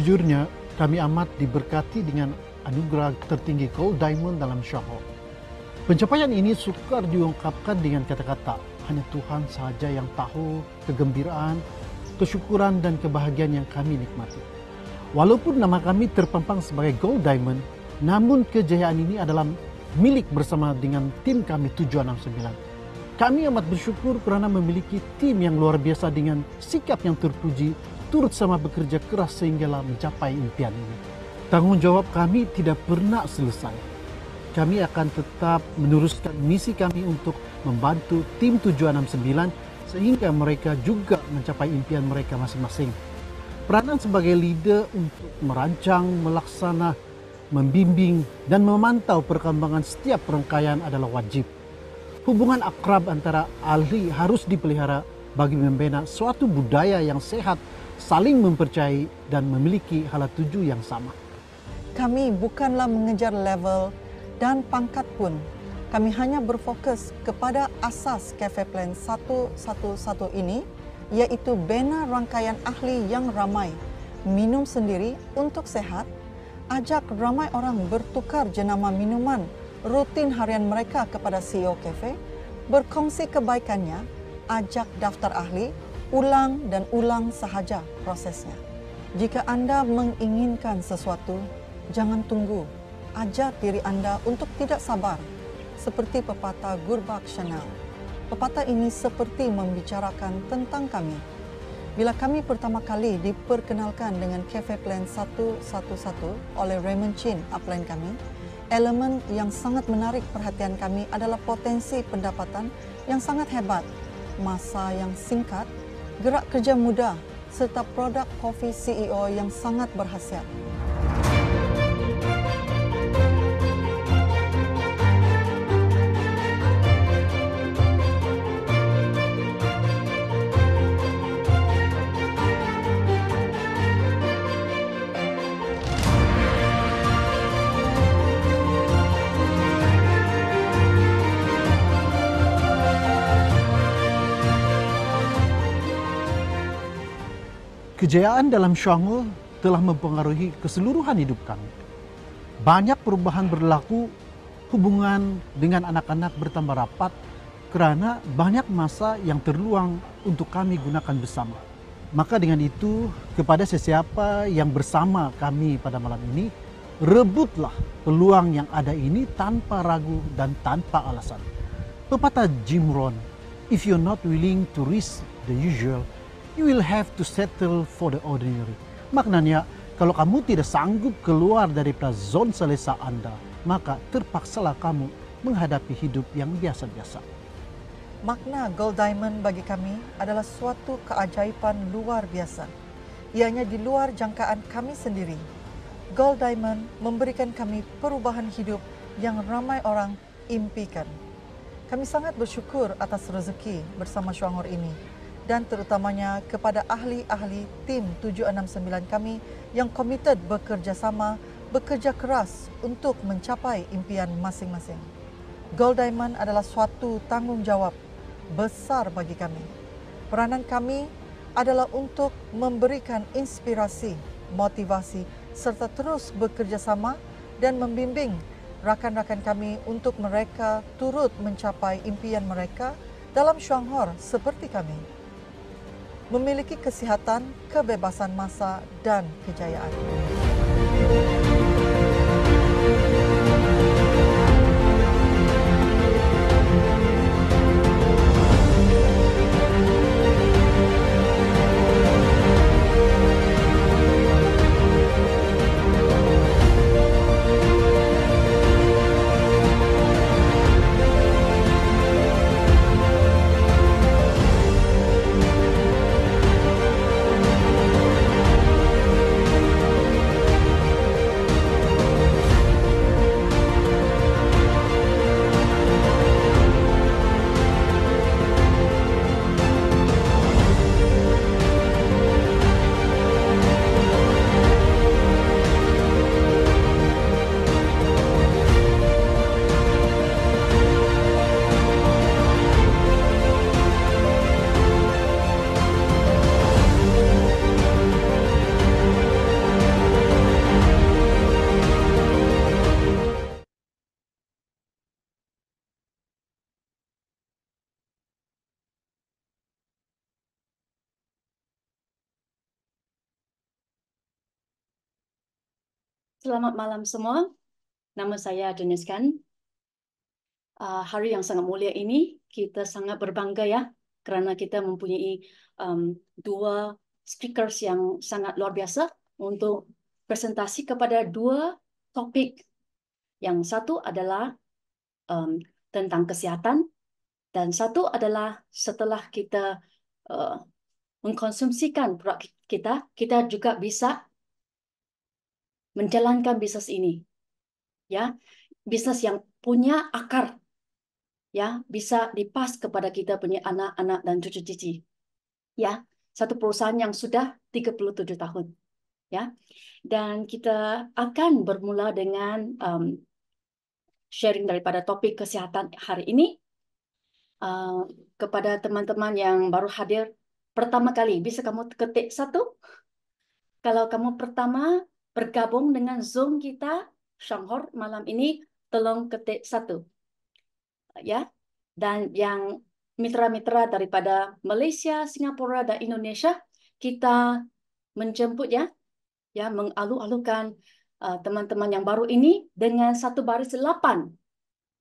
Sejujurnya, kami amat diberkati dengan anugerah tertinggi Gold Diamond dalam Syahor. Pencapaian ini sukar diungkapkan dengan kata-kata. Hanya Tuhan sahaja yang tahu kegembiraan, kesyukuran dan kebahagiaan yang kami nikmati. Walaupun nama kami terpampang sebagai Gold Diamond, namun kejayaan ini adalah milik bersama dengan tim kami 769. Kami amat bersyukur kerana memiliki tim yang luar biasa dengan sikap yang terpuji, turut sama bekerja keras sehinggalah mencapai impian ini. Tanggung jawab kami tidak pernah selesai. Kami akan tetap meneruskan misi kami untuk membantu tim 769 sehingga mereka juga mencapai impian mereka masing-masing. Peranan sebagai leader untuk merancang, melaksana, membimbing, dan memantau perkembangan setiap rangkaian adalah wajib. Hubungan akrab antara ahli harus dipelihara bagi membina suatu budaya yang sehat, saling mempercayai, dan memiliki hala tuju yang sama. Kami bukanlah mengejar level dan pangkat pun. Kami hanya berfokus kepada asas Cafe Plan 111 ini, iaitu bina rangkaian ahli yang ramai, minum sendiri untuk sehat, ajak ramai orang bertukar jenama minuman rutin harian mereka kepada CEO Cafe, berkongsi kebaikannya, ajak daftar ahli, ulang dan ulang sahaja prosesnya. Jika anda menginginkan sesuatu, jangan tunggu. Ajar diri anda untuk tidak sabar, seperti pepatah Gurbak Chanel. Pepatah ini seperti membicarakan tentang kami. Bila kami pertama kali diperkenalkan dengan Cafe Plan 111 oleh Raymond Chin, upline kami, elemen yang sangat menarik perhatian kami adalah potensi pendapatan yang sangat hebat, masa yang singkat, gerak kerja mudah, serta produk kopi CEO yang sangat berkhasiat. Kejayaan dalam Syahor telah mempengaruhi keseluruhan hidup kami. Banyak perubahan berlaku, hubungan dengan anak-anak bertambah rapat kerana banyak masa yang terluang untuk kami gunakan bersama. Maka dengan itu, kepada sesiapa yang bersama kami pada malam ini, rebutlah peluang yang ada ini tanpa ragu dan tanpa alasan. Pepatah Jim Rohn, "If you're not willing to risk the usual, you will have to settle for the ordinary." Maknanya, kalau kamu tidak sanggup keluar daripada zon selesa Anda, maka terpaksalah kamu menghadapi hidup yang biasa-biasa. Makna Gold Diamond bagi kami adalah suatu keajaiban luar biasa. Ianya di luar jangkaan kami sendiri. Gold Diamond memberikan kami perubahan hidup yang ramai orang impikan. Kami sangat bersyukur atas rezeki bersama Syahor ini, dan terutamanya kepada ahli-ahli tim 769 kami yang komited bekerja sama, bekerja keras untuk mencapai impian masing-masing. Gold Diamond adalah suatu tanggungjawab besar bagi kami. Peranan kami adalah untuk memberikan inspirasi, motivasi, serta terus bekerja sama dan membimbing rakan-rakan kami untuk mereka turut mencapai impian mereka dalam Syahor seperti kami. Memiliki kesihatan, kebebasan masa, dan kejayaan. Selamat malam semua. Nama saya Dennis Kan. Hari yang sangat mulia ini, kita sangat berbangga ya, kerana kita mempunyai dua speakers yang sangat luar biasa untuk presentasi kepada dua topik. Yang satu adalah tentang kesihatan, dan satu adalah setelah kita uh, mengkonsumsikan produk kita, kita juga bisa menjalankan bisnes ini. Ya, bisnes yang punya akar, ya, bisa dipas kepada kita punya anak-anak dan cucu-cucu. Ya, satu perusahaan yang sudah 37 tahun. Ya, dan kita akan bermula dengan sharing daripada topik kesihatan hari ini. Kepada teman-teman yang baru hadir pertama kali, bisa kamu ketik satu? Kalau kamu pertama bergabung dengan Zoom kita, Shanghor malam ini, tolong ketik satu. Ya, dan yang mitra-mitra daripada Malaysia, Singapura, dan Indonesia, kita menjemput ya, mengalu-alukan teman-teman yang baru ini dengan satu baris 8,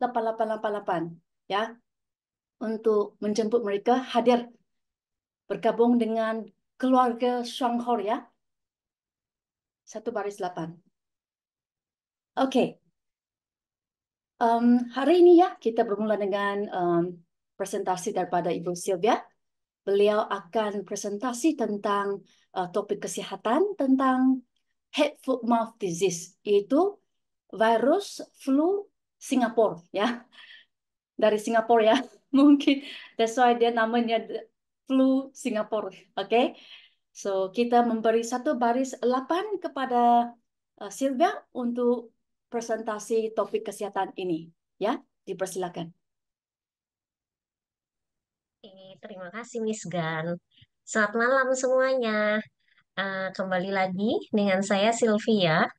8888, ya, untuk menjemput mereka hadir bergabung dengan keluarga Shanghor ya, satu baris 8. Oke. Hari ini ya kita bermula dengan presentasi daripada Ibu Sylvia. Beliau akan presentasi tentang topik kesihatan tentang head foot mouth disease, yaitu virus flu Singapura ya, dari Singapura ya. Mungkin that's why dia namanya flu Singapura. Oke. So kita memberi satu baris 8 kepada Sylvia untuk presentasi topik kesehatan ini. Ya, dipersilakan. Terima kasih Miss Gan. Selamat malam semuanya. Kembali lagi dengan saya Sylvia.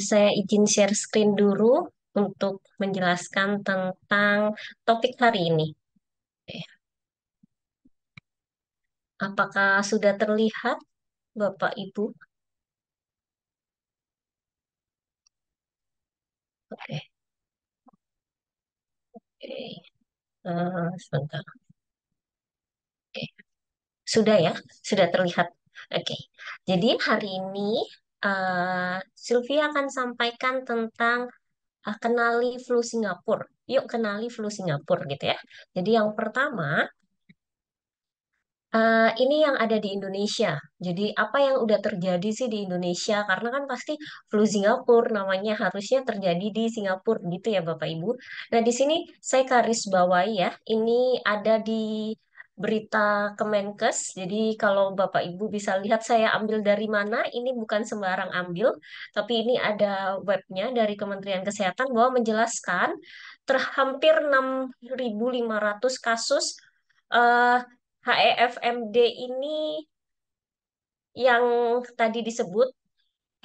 Saya izin share screen dulu untuk menjelaskan tentang topik hari ini. Oke. Apakah sudah terlihat, Bapak Ibu? Oke. Oke. Sebentar. Oke. Sudah ya, sudah terlihat. Oke. Jadi hari ini Sylvia akan sampaikan tentang kenali flu Singapura. Yuk kenali flu Singapura gitu ya. Jadi yang pertama, ini yang ada di Indonesia. Jadi apa yang udah terjadi sih di Indonesia? Karena kan pasti flu Singapura namanya harusnya terjadi di Singapura gitu ya Bapak Ibu. Nah di sini saya garis bawahi ya. Ini ada di berita Kemenkes. Jadi kalau Bapak Ibu bisa lihat saya ambil dari mana, ini bukan sembarang ambil, tapi ini ada webnya dari Kementerian Kesehatan bahwa menjelaskan terhampir 6.500 kasus eh, HEFMD ini yang tadi disebut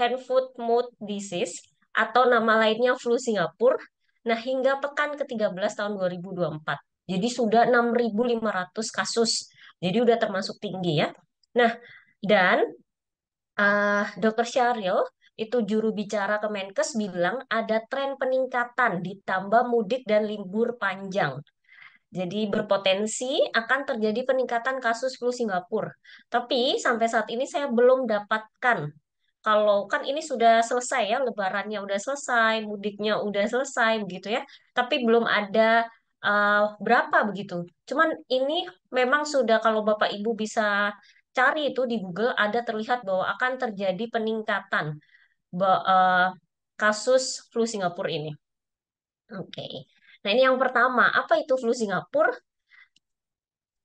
hand foot mouth disease atau nama lainnya flu Singapura. Nah, hingga pekan ke-13 tahun 2024. Jadi sudah 6.500 kasus. Jadi udah termasuk tinggi ya. Nah, dan Dr. Syahril itu juru bicara Kemenkes bilang ada tren peningkatan ditambah mudik dan libur panjang. Jadi berpotensi akan terjadi peningkatan kasus flu Singapura. Tapi sampai saat ini saya belum dapatkan. Kalau kan ini sudah selesai ya, lebarannya udah selesai, mudiknya udah selesai begitu ya. Tapi belum ada berapa begitu. Cuman ini memang sudah kalau Bapak Ibu bisa cari itu di Google ada terlihat bahwa akan terjadi peningkatan kasus flu Singapura ini. Oke. Nah, ini yang pertama. Apa itu flu Singapura?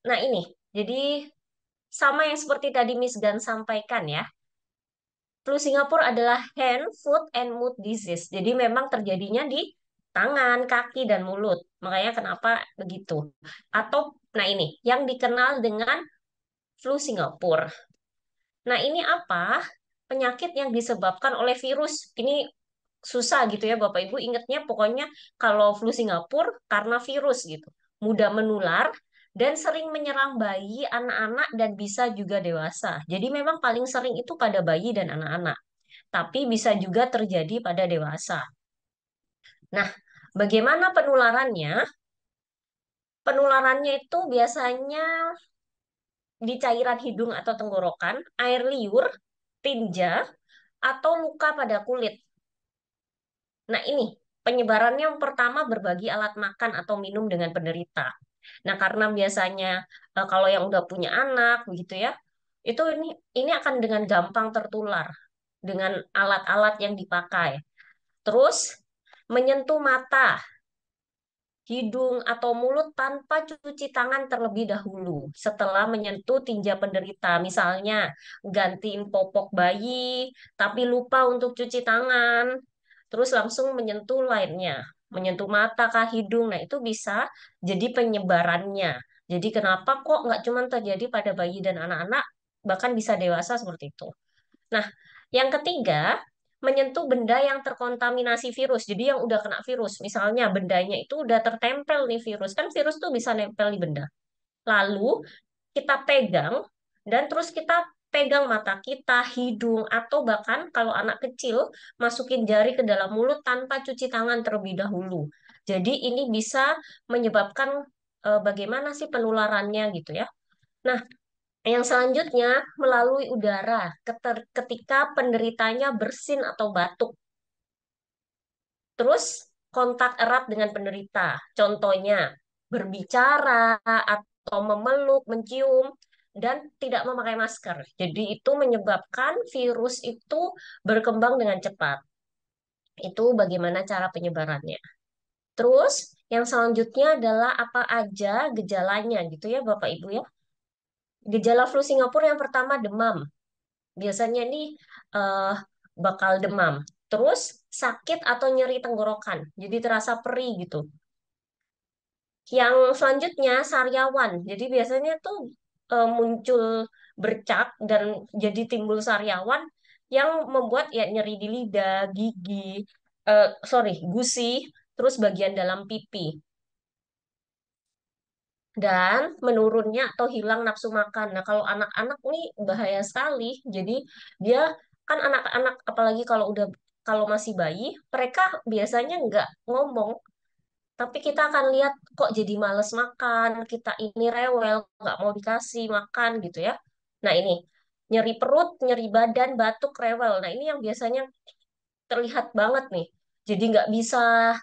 Nah, ini. Jadi, sama yang seperti tadi Miss Gan sampaikan ya. Flu Singapura adalah hand, foot, and mouth disease. Jadi, memang terjadinya di tangan, kaki, dan mulut. Makanya kenapa begitu. Atau, nah ini, yang dikenal dengan flu Singapura. Nah, ini apa? Penyakit yang disebabkan oleh virus. Ini susah gitu ya Bapak Ibu ingatnya pokoknya kalau flu Singapura karena virus gitu. Mudah menular dan sering menyerang bayi, anak-anak dan bisa juga dewasa. Jadi memang paling sering itu pada bayi dan anak-anak. tapi bisa juga terjadi pada dewasa. Nah, bagaimana penularannya? Penularannya itu biasanya di cairan hidung atau tenggorokan, air liur, tinja, atau luka pada kulit. Nah, ini penyebarannya yang pertama berbagi alat makan atau minum dengan penderita. Nah, karena biasanya kalau yang udah punya anak begitu ya, itu ini akan dengan gampang tertular dengan alat-alat yang dipakai. Terus menyentuh mata, hidung atau mulut tanpa cuci tangan terlebih dahulu setelah menyentuh tinja penderita. Misalnya gantiin popok bayi tapi lupa untuk cuci tangan, terus langsung menyentuh lainnya, menyentuh mata kah hidung. Nah, itu bisa jadi penyebarannya. Jadi kenapa kok nggak cuma terjadi pada bayi dan anak-anak, bahkan bisa dewasa seperti itu. Nah, yang ketiga, menyentuh benda yang terkontaminasi virus. Jadi yang udah kena virus, misalnya bendanya itu udah tertempel nih virus. Kan virus tuh bisa nempel di benda. Lalu kita pegang dan terus kita pegang mata kita, hidung, atau bahkan kalau anak kecil masukin jari ke dalam mulut tanpa cuci tangan terlebih dahulu. Jadi ini bisa menyebabkan bagaimana sih penularannya gitu ya. Nah, yang selanjutnya melalui udara ketika penderitanya bersin atau batuk. Terus kontak erat dengan penderita. Contohnya berbicara atau memeluk, mencium dan tidak memakai masker. Jadi itu menyebabkan virus itu berkembang dengan cepat. Itu bagaimana cara penyebarannya. Terus yang selanjutnya adalah apa aja gejalanya gitu ya Bapak Ibu ya. Gejala flu Singapura yang pertama demam. Biasanya nih eh, bakal demam. Terus sakit atau nyeri tenggorokan. Jadi terasa perih gitu. Yang selanjutnya sariawan. Jadi biasanya tuh muncul bercak dan jadi timbul sariawan yang membuat ya nyeri di lidah, gigi, gusi, terus bagian dalam pipi. Dan menurunnya atau hilang nafsu makan. Nah, kalau anak-anak nih bahaya sekali. Jadi dia kan anak-anak apalagi kalau masih bayi, mereka biasanya nggak ngomong, tapi kita akan lihat kok jadi males makan, kita ini rewel, nggak mau dikasih makan gitu ya. Nah, ini nyeri perut, nyeri badan, batuk, rewel. Nah, ini yang biasanya terlihat banget nih. Jadi nggak bisa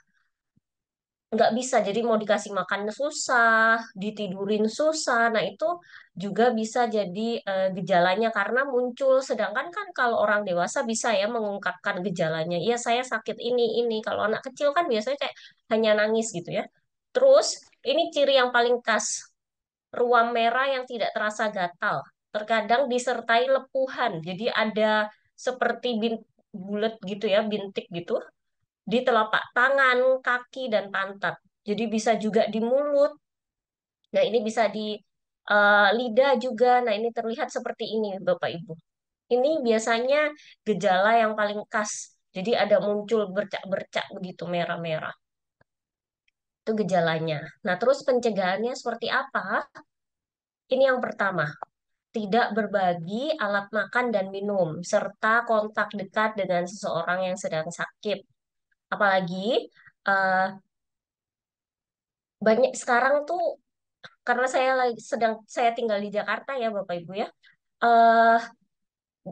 jadi mau dikasih makan susah, ditidurin susah. Nah, itu juga bisa jadi gejalanya karena muncul. Sedangkan kan kalau orang dewasa bisa ya mengungkapkan gejalanya, iya saya sakit ini. Kalau anak kecil kan biasanya kayak hanya nangis gitu ya. Terus ini ciri yang paling khas, ruam merah yang tidak terasa gatal, terkadang disertai lepuhan, jadi ada seperti bulat gitu ya, bintik gitu di telapak tangan, kaki, dan pantat. Jadi bisa juga di mulut. Nah, ini bisa di lidah juga. Nah, ini terlihat seperti ini, Bapak Ibu. Ini biasanya gejala yang paling khas. Jadi ada muncul bercak-bercak begitu merah-merah. Itu gejalanya. Nah, terus pencegahannya seperti apa? Ini yang pertama, tidak berbagi alat makan dan minum, serta kontak dekat dengan seseorang yang sedang sakit. Apalagi eh, banyak sekarang tuh karena saya tinggal di Jakarta ya Bapak Ibu ya. eh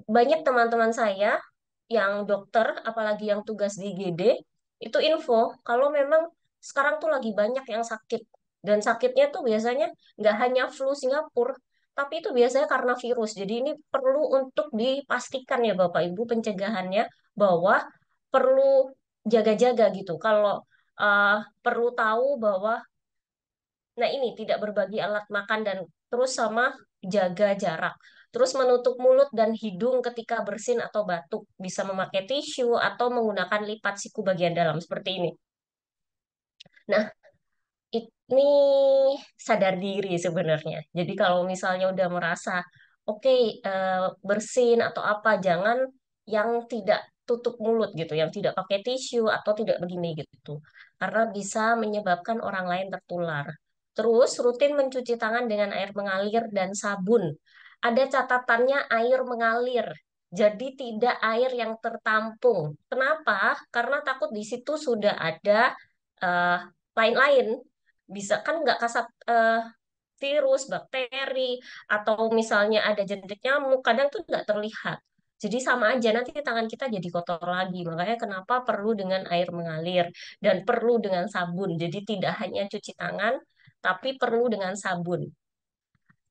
Banyak teman-teman saya yang dokter, apalagi yang tugas di IGD, itu info kalau memang sekarang tuh lagi banyak yang sakit. Dan sakitnya tuh biasanya nggak hanya flu Singapura, tapi itu biasanya karena virus. Jadi ini perlu untuk dipastikan ya Bapak Ibu pencegahannya bahwa perlu jaga-jaga gitu. Kalau perlu tahu bahwa nah, ini tidak berbagi alat makan dan terus sama jaga jarak. Terus menutup mulut dan hidung ketika bersin atau batuk. Bisa memakai tisu atau menggunakan lipat siku bagian dalam seperti ini. Nah, ini sadar diri sebenarnya. Jadi kalau misalnya udah merasa oke bersin atau apa, jangan yang tidak tutup mulut gitu, yang tidak pakai tisu atau tidak begini gitu. Karena bisa menyebabkan orang lain tertular. Terus rutin mencuci tangan dengan air mengalir dan sabun. Ada catatannya air mengalir. Jadi tidak air yang tertampung. Kenapa? Karena takut di situ sudah ada eh, lain-lain. Bisa kan nggak kasat virus, bakteri, atau misalnya ada jentik nyamuk, kadang tuh nggak terlihat. Jadi sama aja nanti tangan kita jadi kotor lagi. Makanya kenapa perlu dengan air mengalir dan perlu dengan sabun. Jadi tidak hanya cuci tangan, tapi perlu dengan sabun.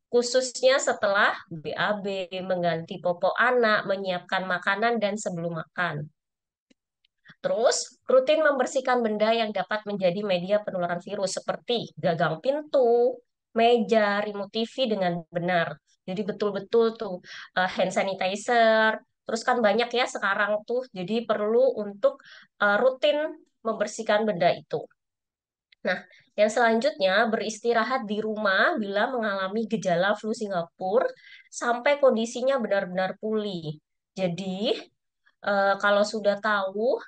Khususnya setelah BAB, mengganti popok anak, menyiapkan makanan, dan sebelum makan. Terus, rutin membersihkan benda yang dapat menjadi media penularan virus seperti gagang pintu, meja, remote TV dengan benar. Jadi betul-betul tuh hand sanitizer. Terus kan banyak ya sekarang tuh, jadi perlu untuk rutin membersihkan benda itu. Nah, yang selanjutnya beristirahat di rumah bila mengalami gejala flu Singapura sampai kondisinya benar-benar pulih. Jadi, kalau sudah tahu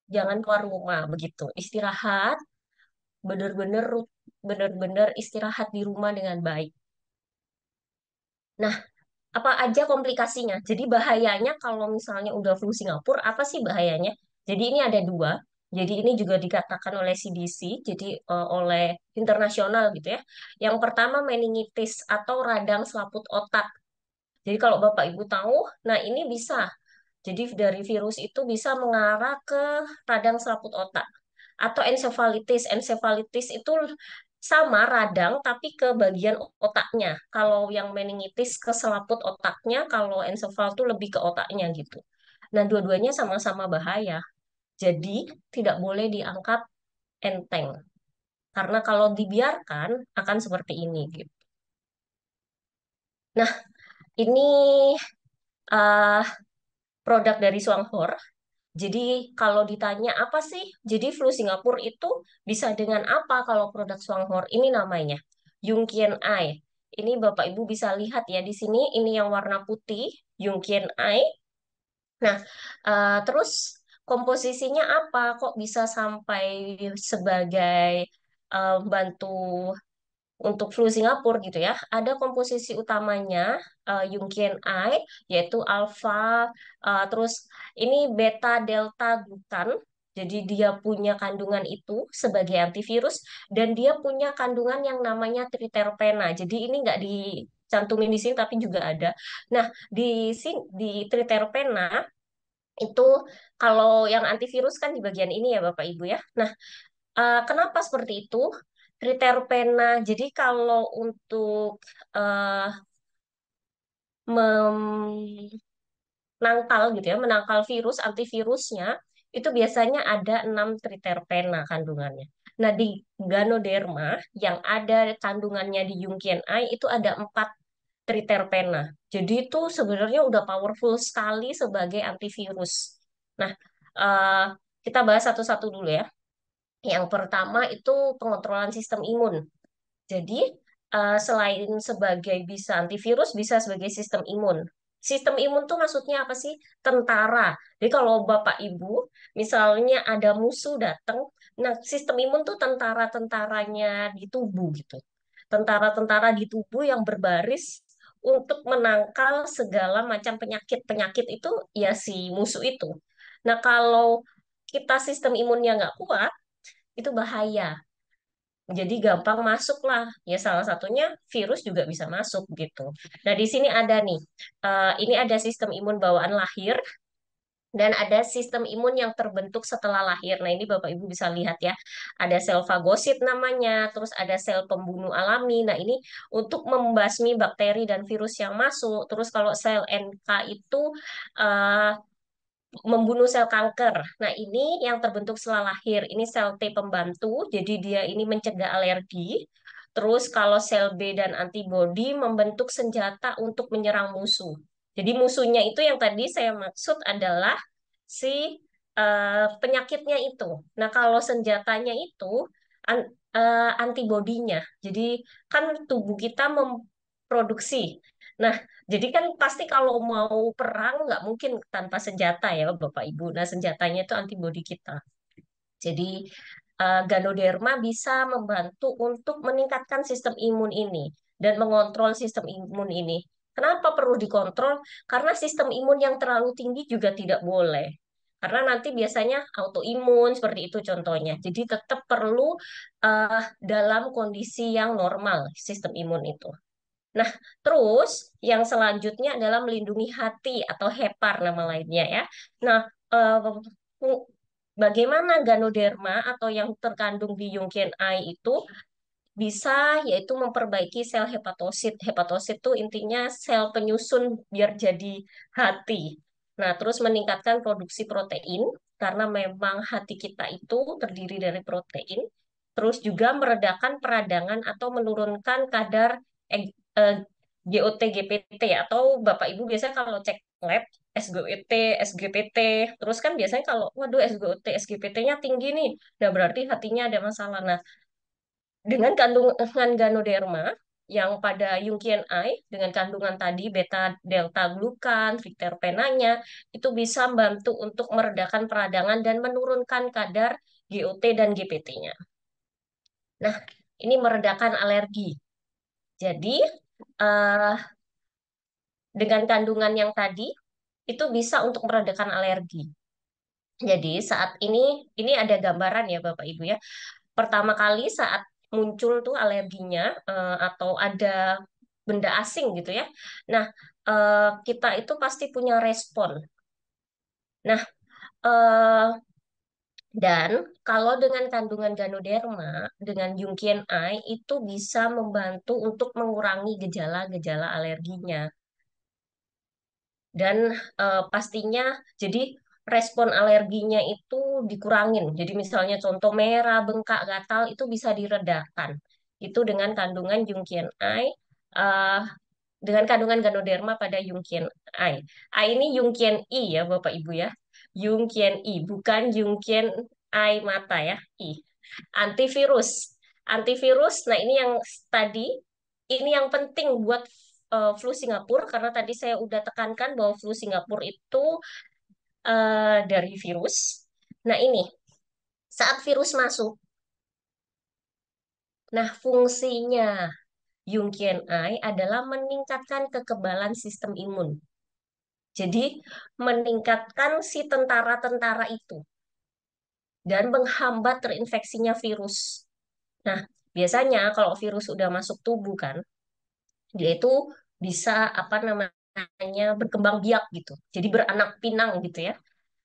jangan keluar rumah begitu. Istirahat, benar-benar benar-benar istirahat di rumah dengan baik. Nah, apa aja komplikasinya? Jadi bahayanya kalau misalnya udah flu Singapura, apa sih bahayanya? Jadi ini ada dua. Jadi ini juga dikatakan oleh CDC, jadi oleh internasional gitu ya. Yang pertama meningitis atau radang selaput otak. Jadi kalau Bapak Ibu tahu, nah ini bisa. Jadi dari virus itu bisa mengarah ke radang selaput otak atau ensefalitis. Ensefalitis itu sama radang tapi ke bagian otaknya. Kalau yang meningitis ke selaput otaknya, kalau ensefal itu lebih ke otaknya gitu. Nah, dua-duanya sama-sama bahaya. Jadi tidak boleh dianggap enteng. Karena kalau dibiarkan akan seperti ini gitu. Nah, ini uh, produk dari Swanghor. Jadi kalau ditanya apa sih? Jadi flu Singapura itu bisa dengan apa kalau produk Swanghor? Ini namanya Yungkien Ai. Ini Bapak Ibu bisa lihat ya di sini. Ini yang warna putih, Yungkien Ai. Nah, terus komposisinya apa? Kok bisa sampai sebagai bantu untuk flu Singapura gitu ya, ada komposisi utamanya Yungkien I, yaitu alfa, terus ini beta delta glukan. Jadi dia punya kandungan itu sebagai antivirus dan dia punya kandungan yang namanya triterpena. Jadi ini nggak dicantumin di sini tapi juga ada. Nah, di sini di triterpena itu kalau yang antivirus kan di bagian ini ya Bapak Ibu ya. Nah, kenapa seperti itu? Triterpena. Jadi kalau untuk eh, menangkal gitu ya, menangkal virus, antivirusnya itu biasanya ada 6 triterpena kandungannya. Nah, di Ganoderma yang ada kandungannya di Yungkien I itu ada 4 triterpena. Jadi itu sebenarnya udah powerful sekali sebagai antivirus. Nah, eh, kita bahas satu-satu dulu ya. Yang pertama itu pengontrolan sistem imun. Jadi, selain sebagai bisa antivirus, bisa sebagai sistem imun. Sistem imun tuh maksudnya apa sih? Tentara. Jadi kalau Bapak Ibu, misalnya ada musuh datang, nah sistem imun tuh tentara-tentaranya di tubuh gitu. Tentara-tentara di tubuh yang berbaris untuk menangkal segala macam penyakit-penyakit itu ya si musuh itu. Nah kalau kita sistem imunnya nggak kuat, itu bahaya. Jadi gampang masuk lah. Ya salah satunya virus juga bisa masuk gitu. Nah di sini ada nih, ini ada sistem imun bawaan lahir dan ada sistem imun yang terbentuk setelah lahir. Nah ini Bapak Ibu bisa lihat ya, ada sel fagosit namanya, terus ada sel pembunuh alami. Nah ini untuk membasmi bakteri dan virus yang masuk. Terus kalau sel NK itu eh, membunuh sel kanker. Nah, ini yang terbentuk setelah lahir. Ini sel T pembantu, jadi dia ini mencegah alergi. Terus kalau sel B dan antibodi membentuk senjata untuk menyerang musuh. Jadi musuhnya itu yang tadi saya maksud adalah si penyakitnya itu. Nah, kalau senjatanya itu antibodinya. Jadi kan tubuh kita memproduksi. Nah, jadi kan pasti kalau mau perang nggak mungkin tanpa senjata ya Bapak Ibu. Nah senjatanya itu antibodi kita. Jadi Ganoderma bisa membantu untuk meningkatkan sistem imun ini dan mengontrol sistem imun ini. Kenapa perlu dikontrol? Karena sistem imun yang terlalu tinggi juga tidak boleh. Karena nanti biasanya autoimun seperti itu contohnya. Jadi tetap perlu dalam kondisi yang normal sistem imun itu. Nah, terus yang selanjutnya adalah melindungi hati atau hepar nama lainnya ya. Nah, bagaimana Ganoderma atau yang terkandung di Yungkian Ai itu bisa yaitu memperbaiki sel hepatosit. Hepatosit itu intinya sel penyusun biar jadi hati. Nah, terus meningkatkan produksi protein karena memang hati kita itu terdiri dari protein. Terus juga meredakan peradangan atau menurunkan kadar eh, GOT GPT atau Bapak Ibu biasanya kalau cek lab SGOT, SGPT, terus kan biasanya kalau waduh SGOT, SGPT-nya tinggi nih, nah berarti hatinya ada masalah. Nah, dengan kandungan Ganoderma yang pada Yungkian Ai dengan kandungan tadi beta delta glukan, triterpenanya itu bisa membantu untuk meredakan peradangan dan menurunkan kadar GOT dan GPT-nya. Nah, ini meredakan alergi. Jadi, eh, dengan kandungan yang tadi itu bisa untuk meredakan alergi. Jadi, saat ini ada gambaran ya Bapak Ibu ya. Pertama kali saat muncul tuh alerginya atau ada benda asing gitu ya. Nah, kita itu pasti punya respon. Nah, eh, dan kalau dengan kandungan Ganoderma dengan Yungkian Ai itu bisa membantu untuk mengurangi gejala-gejala alerginya. Dan pastinya jadi respon alerginya itu dikurangin. Jadi misalnya contoh merah, bengkak, gatal itu bisa diredakan. Itu dengan kandungan Yungkian Ai, eh, dengan kandungan Ganoderma pada Yungkian Ai. Ai ini Yungkian I ya Bapak Ibu ya. Yungkian I, bukan Yungkian Ai mata ya. I. Antivirus. Antivirus, nah ini yang tadi, ini yang penting buat flu Singapura karena tadi saya udah tekankan bahwa flu Singapura itu dari virus. Nah ini saat virus masuk, nah fungsinya Yungkian Ai adalah meningkatkan kekebalan sistem imun. Jadi meningkatkan si tentara-tentara itu dan menghambat terinfeksinya virus. Nah, biasanya kalau virus udah masuk tubuh kan, dia itu bisa apa namanya berkembang biak gitu. Jadi beranak pinang gitu ya.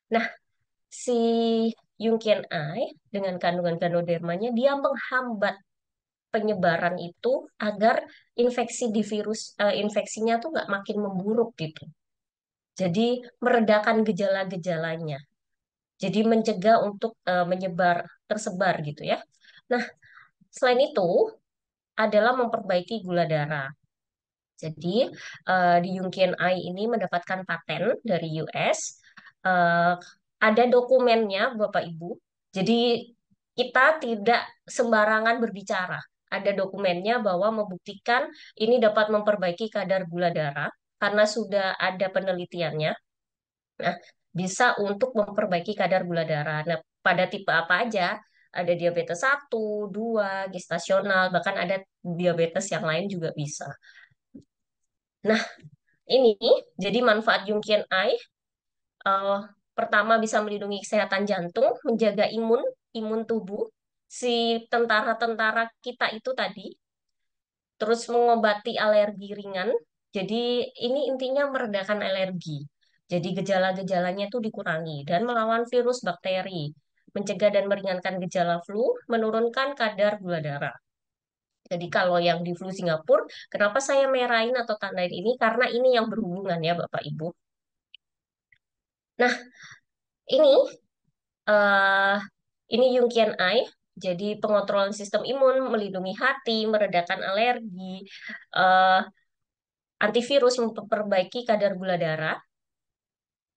Nah, si Yungkian Ai dengan kandungan ganodermanya dia menghambat penyebaran itu agar infeksi di virus infeksinya tuh nggak makin memburuk gitu. Jadi meredakan gejala-gejalanya. Jadi mencegah untuk menyebar tersebar gitu ya. Nah, selain itu adalah memperbaiki gula darah. Jadi di Yungkian Ai ini mendapatkan paten dari US. Eh, ada dokumennya, Bapak Ibu. Jadi kita tidak sembarangan berbicara. Ada dokumennya bahwa membuktikan ini dapat memperbaiki kadar gula darah karena sudah ada penelitiannya. Nah, bisa untuk memperbaiki kadar gula darah. Nah, pada tipe apa aja? Ada diabetes 1, 2, gestasional, bahkan ada diabetes yang lain juga bisa. Nah, ini jadi manfaat Yungkian Ai eh, pertama bisa melindungi kesehatan jantung, menjaga imun tubuh si tentara-tentara kita itu tadi, terus mengobati alergi ringan. Jadi ini intinya meredakan alergi. Jadi gejala-gejalanya itu dikurangi dan melawan virus bakteri, mencegah dan meringankan gejala flu, menurunkan kadar gula darah. Jadi kalau yang di flu Singapura, kenapa saya merahin atau tandain ini? Karena ini yang berhubungan ya Bapak Ibu. Nah, ini eh ini Yungkian Ai. Jadi pengontrolan sistem imun, melindungi hati, meredakan alergi, eh, antivirus, memperbaiki kadar gula darah.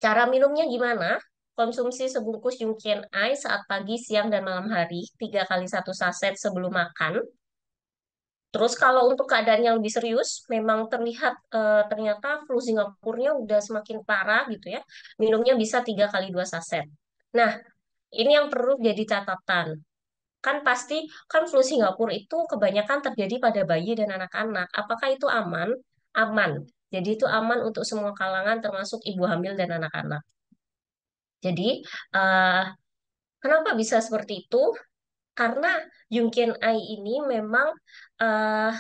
Cara minumnya gimana? Konsumsi sebungkus Yungkian Ai saat pagi, siang, dan malam hari, 3 kali 1 saset sebelum makan. Terus kalau untuk keadaan yang lebih serius, memang terlihat ternyata flu Singapurnya udah semakin parah gitu ya. Minumnya bisa 3 kali 2 saset. Nah, ini yang perlu jadi catatan. Kan pasti, kan flu Singapura itu kebanyakan terjadi pada bayi dan anak-anak. Apakah itu aman? Aman. Jadi itu aman untuk semua kalangan termasuk ibu hamil dan anak-anak. Jadi eh, kenapa bisa seperti itu? Karena Yungkin-ai ini memang eh,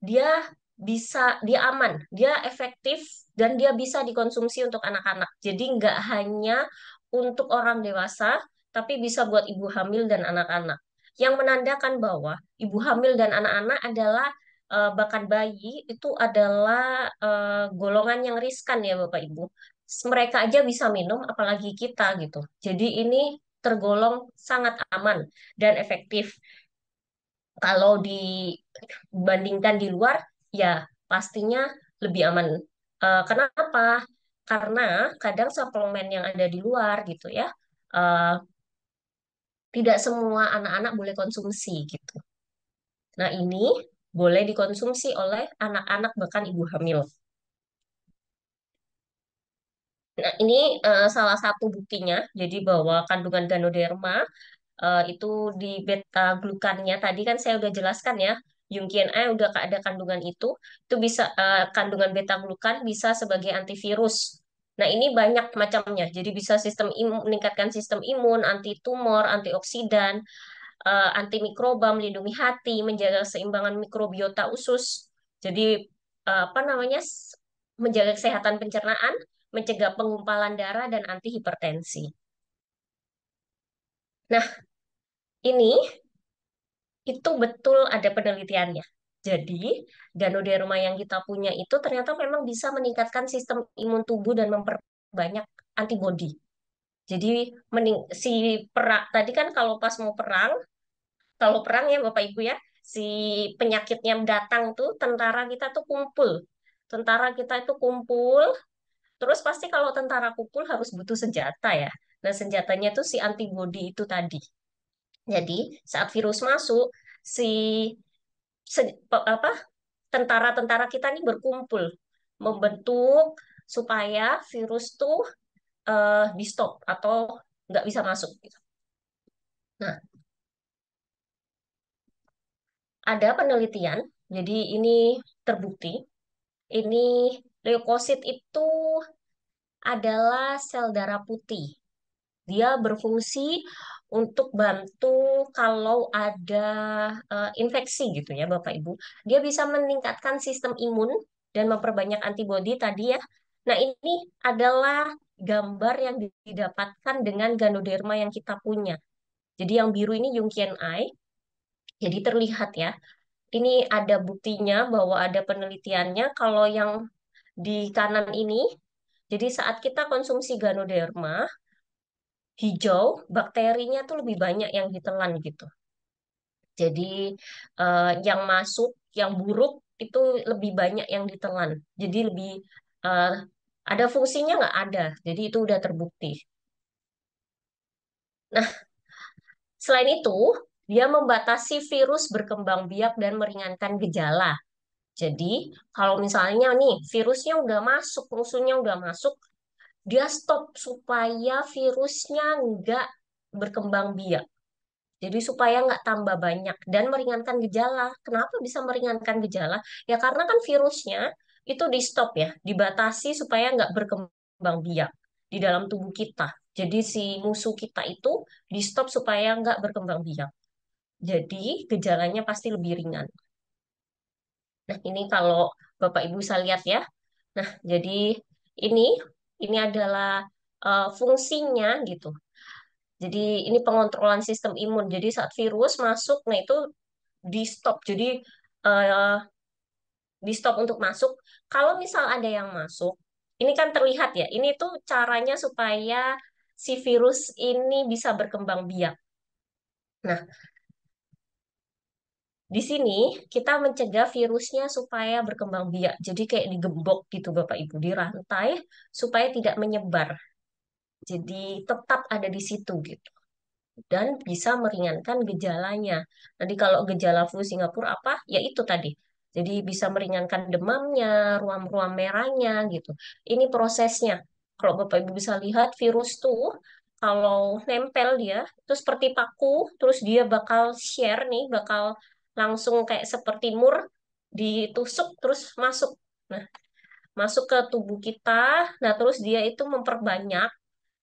dia dia aman, dia efektif, dan dia bisa dikonsumsi untuk anak-anak. Jadi nggak hanya untuk orang dewasa, tapi bisa buat ibu hamil dan anak-anak. Yang menandakan bahwa ibu hamil dan anak-anak adalah bahkan bayi itu adalah golongan yang riskan ya Bapak Ibu. Mereka aja bisa minum, apalagi kita gitu. Jadi ini tergolong sangat aman dan efektif. Kalau dibandingkan di luar, ya pastinya lebih aman. Kenapa? Karena kadang suplemen yang ada di luar gitu ya, eh, tidak semua anak-anak boleh konsumsi gitu. Nah ini boleh dikonsumsi oleh anak-anak bahkan ibu hamil. Nah ini salah satu buktinya, jadi bahwa kandungan Ganoderma itu di beta glukannya tadi kan saya udah jelaskan ya, Yungkien A udah ada kandungan itu bisa kandungan beta glukan bisa sebagai antivirus. Nah, ini banyak macamnya. Jadi bisa meningkatkan sistem imun, anti tumor, antioksidan, antimikroba, melindungi hati, menjaga keseimbangan mikrobiota usus. Jadi apa namanya? Menjaga kesehatan pencernaan, mencegah penggumpalan darah dan anti hipertensi. Nah, ini itu betul ada penelitiannya. Jadi, Ganoderma yang kita punya itu ternyata memang bisa meningkatkan sistem imun tubuh dan memperbanyak antibodi. Jadi, si perak tadi kan kalau pas mau perang, kalau perang ya Bapak Ibu ya, si penyakitnya datang tuh tentara kita tuh kumpul. Tentara kita itu kumpul, terus pasti kalau tentara kumpul harus butuh senjata ya. Nah, senjatanya tuh si antibodi itu tadi. Jadi, saat virus masuk, si apa tentara-tentara kita nih berkumpul membentuk supaya virus tuh di stop atau nggak bisa masuk gitu. Nah, ada penelitian, jadi ini terbukti, ini leukosit itu adalah sel darah putih. Dia berfungsi untuk bantu kalau ada infeksi gitu ya Bapak Ibu. Dia bisa meningkatkan sistem imun dan memperbanyak antibodi tadi ya. Nah, ini adalah gambar yang didapatkan dengan Ganoderma yang kita punya. Jadi yang biru ini Yungkien Eye. Jadi terlihat ya. Ini ada buktinya bahwa ada penelitiannya kalau yang di kanan ini, jadi saat kita konsumsi Ganoderma, hijau, bakterinya tuh lebih banyak yang ditelan gitu. Jadi yang masuk, yang buruk itu lebih banyak yang ditelan. Jadi lebih eh, ada fungsinya nggak ada. Jadi itu udah terbukti. Nah, selain itu, dia membatasi virus berkembang biak dan meringankan gejala. Jadi, kalau misalnya nih virusnya udah masuk, musuhnya udah masuk, dia stop supaya virusnya nggak berkembang biak. Jadi supaya nggak tambah banyak dan meringankan gejala. Kenapa bisa meringankan gejala? Ya karena kan virusnya itu di stop ya, dibatasi supaya nggak berkembang biak di dalam tubuh kita. Jadi si musuh kita itu di stop supaya nggak berkembang biak. Jadi gejalanya pasti lebih ringan. Nah ini kalau Bapak Ibu bisa lihat ya. Nah jadi ini ini adalah fungsinya gitu. Jadi ini pengontrolan sistem imun. Jadi saat virus masuk, nah itu di stop. Jadi eh, di stop untuk masuk. Kalau misal ada yang masuk, ini kan terlihat ya. Ini tuh caranya supaya si virus ini bisa berkembang biak. Nah, di sini kita mencegah virusnya supaya berkembang biak. Jadi kayak digembok gitu Bapak Ibu, dirantai supaya tidak menyebar. Jadi tetap ada di situ gitu. Dan bisa meringankan gejalanya. Nanti kalau gejala flu Singapura apa? Ya itu tadi. Jadi bisa meringankan demamnya, ruam-ruam merahnya gitu. Ini prosesnya. Kalau Bapak Ibu bisa lihat virus tuh kalau nempel dia itu seperti paku, terus dia bakal share nih, bakal langsung kayak seperti mur ditusuk terus masuk. Nah, masuk ke tubuh kita. Nah, terus dia itu memperbanyak.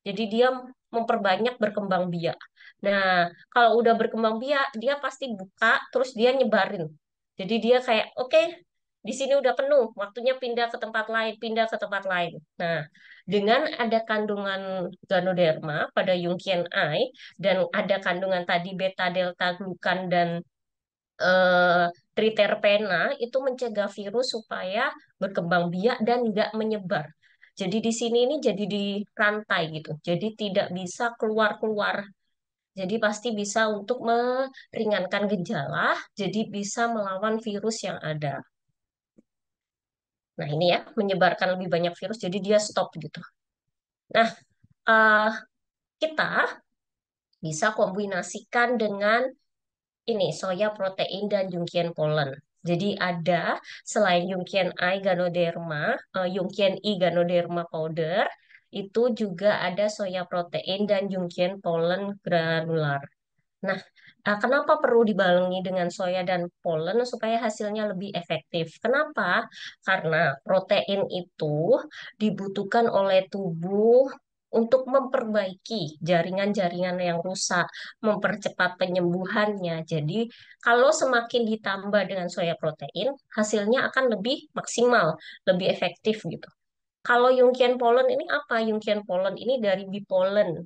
Jadi dia memperbanyak berkembang biak. Nah, kalau udah berkembang biak, dia pasti buka, terus dia nyebarin. Jadi dia kayak, oke, di sini udah penuh, waktunya pindah ke tempat lain, pindah ke tempat lain. Nah, dengan ada kandungan Ganoderma pada Yungkian I, dan ada kandungan tadi beta delta glukan dan eh, triterpena, itu mencegah virus supaya berkembang biak dan nggak menyebar. Jadi di sini ini jadi di rantai gitu. Jadi tidak bisa keluar-keluar. Jadi pasti bisa untuk meringankan gejala, jadi bisa melawan virus yang ada. Nah ini ya, menyebarkan lebih banyak virus, jadi dia stop gitu. Nah, eh, kita bisa kombinasikan dengan ini soya protein dan Jungian pollen. Jadi ada selain Jungian I Ganoderma, Jungian I Ganoderma powder, itu juga ada soya protein dan Jungian pollen granular. Nah, kenapa perlu dibarengi dengan soya dan pollen supaya hasilnya lebih efektif? Kenapa? Karena protein itu dibutuhkan oleh tubuh untuk memperbaiki jaringan-jaringan yang rusak, mempercepat penyembuhannya. Jadi, kalau semakin ditambah dengan soya protein, hasilnya akan lebih maksimal, lebih efektif gitu. Kalau Jungian pollen ini apa? Jungian pollen ini dari bee pollen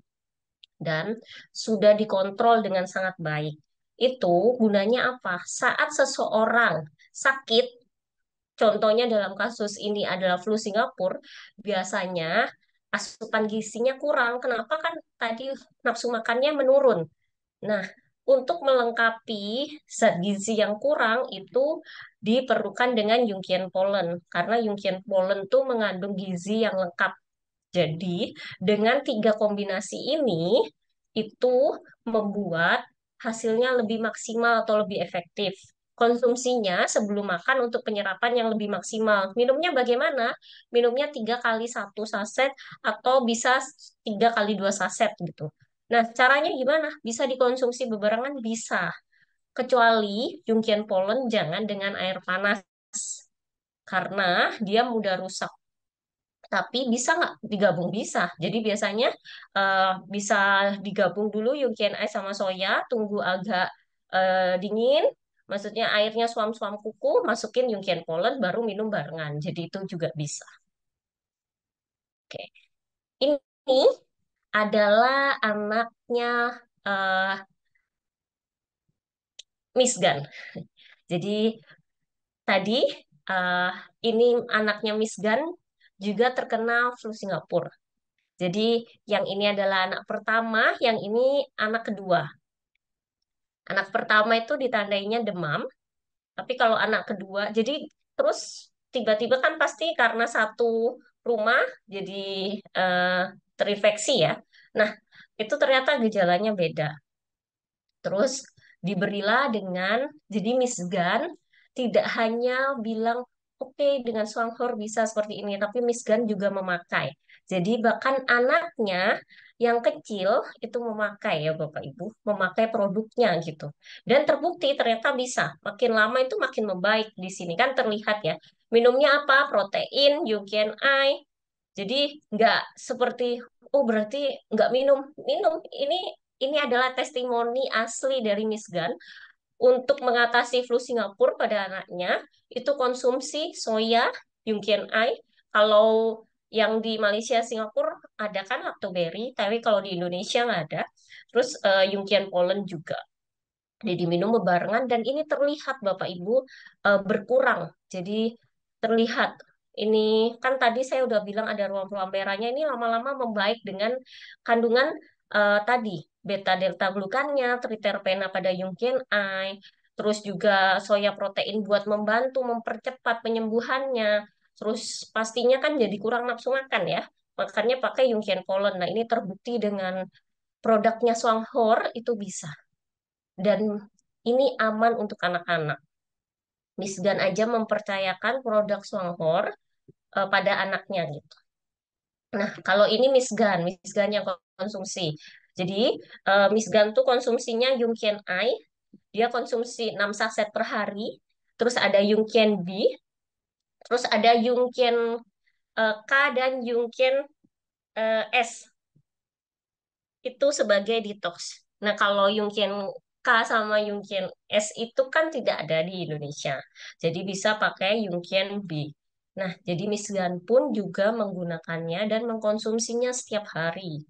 dan sudah dikontrol dengan sangat baik. Itu gunanya apa? Saat seseorang sakit, contohnya dalam kasus ini adalah flu Singapura, biasanya asupan gizinya kurang. Kenapa kan tadi nafsu makannya menurun? Nah, untuk melengkapi zat gizi yang kurang itu diperlukan dengan Jungian pollen karena Jungian pollen itu mengandung gizi yang lengkap. Jadi, dengan tiga kombinasi ini, itu membuat hasilnya lebih maksimal atau lebih efektif. Konsumsinya sebelum makan untuk penyerapan yang lebih maksimal. Minumnya bagaimana? Minumnya 3 kali 1 saset atau bisa 3 kali 2 saset gitu. Nah, caranya gimana? Bisa dikonsumsi bebarengan? Bisa. Kecuali Jungian pollen jangan dengan air panas. Karena dia mudah rusak. Tapi bisa nggak digabung? Bisa. Jadi biasanya bisa digabung dulu Yunkian Ice sama soya, tunggu agak dingin, maksudnya airnya suam-suam kuku, masukin Yunkian pollen, baru minum barengan. Jadi itu juga bisa. Oke. Ini adalah anaknya eh, Miss Gun. Jadi tadi eh, ini anaknya Miss Gun juga terkena flu Singapura. Jadi yang ini adalah anak pertama, yang ini anak kedua. Anak pertama itu ditandainya demam, tapi kalau anak kedua, jadi terus tiba-tiba kan pasti karena satu rumah jadi eh, terinfeksi ya. Nah, itu ternyata gejalanya beda. Terus diberilah dengan, jadi Miss Gan tidak hanya bilang, oke dengan Swanghor bisa seperti ini, tapi Miss Gan juga memakai. Jadi bahkan anaknya yang kecil itu memakai ya Bapak Ibu, memakai produknya gitu. Dan terbukti ternyata bisa. Makin lama itu makin membaik di sini kan terlihat ya. Minumnya apa? Protein, UKNI. Jadi nggak seperti, oh berarti nggak minum. Minum. Ini adalah testimoni asli dari Miss Gan untuk mengatasi flu Singapura pada anaknya. Itu konsumsi soya, Yungkian I. Kalau yang di Malaysia, Singapura ada kan lactoberry, tapi kalau di Indonesia nggak ada. Terus Yungkian pollen juga. Jadi diminum bebarengan dan ini terlihat Bapak Ibu berkurang. Jadi terlihat ini kan tadi saya udah bilang ada ruam-ruam merahnya ini lama-lama membaik dengan kandungan tadi beta delta glukannya, triterpena pada Jungian I, terus juga soya protein buat membantu mempercepat penyembuhannya. Terus pastinya kan jadi kurang nafsu makan ya. Makanya pakai Jungian pollen. Nah, ini terbukti dengan produknya Swanghor itu bisa dan ini aman untuk anak-anak. Miss Gan aja mempercayakan produk Swanghor pada anaknya gitu. Nah, kalau ini Miss Gan yang konsumsi. Jadi, Miss Gan tuh konsumsinya Yungkian I, dia konsumsi 6 saset per hari. Terus ada Yungkian B, terus ada Yungkian K dan Yungkin S itu sebagai detox. Nah, kalau Yungkin K sama Yungkin S itu kan tidak ada di Indonesia. Jadi bisa pakai Yungkin B. Nah, jadi Miss Gan pun juga menggunakannya dan mengkonsumsinya setiap hari.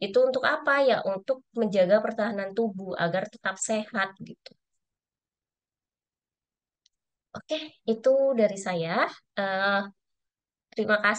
Itu untuk apa ya? Untuk menjaga pertahanan tubuh agar tetap sehat gitu. Oke, itu dari saya. Eh, Terima kasih.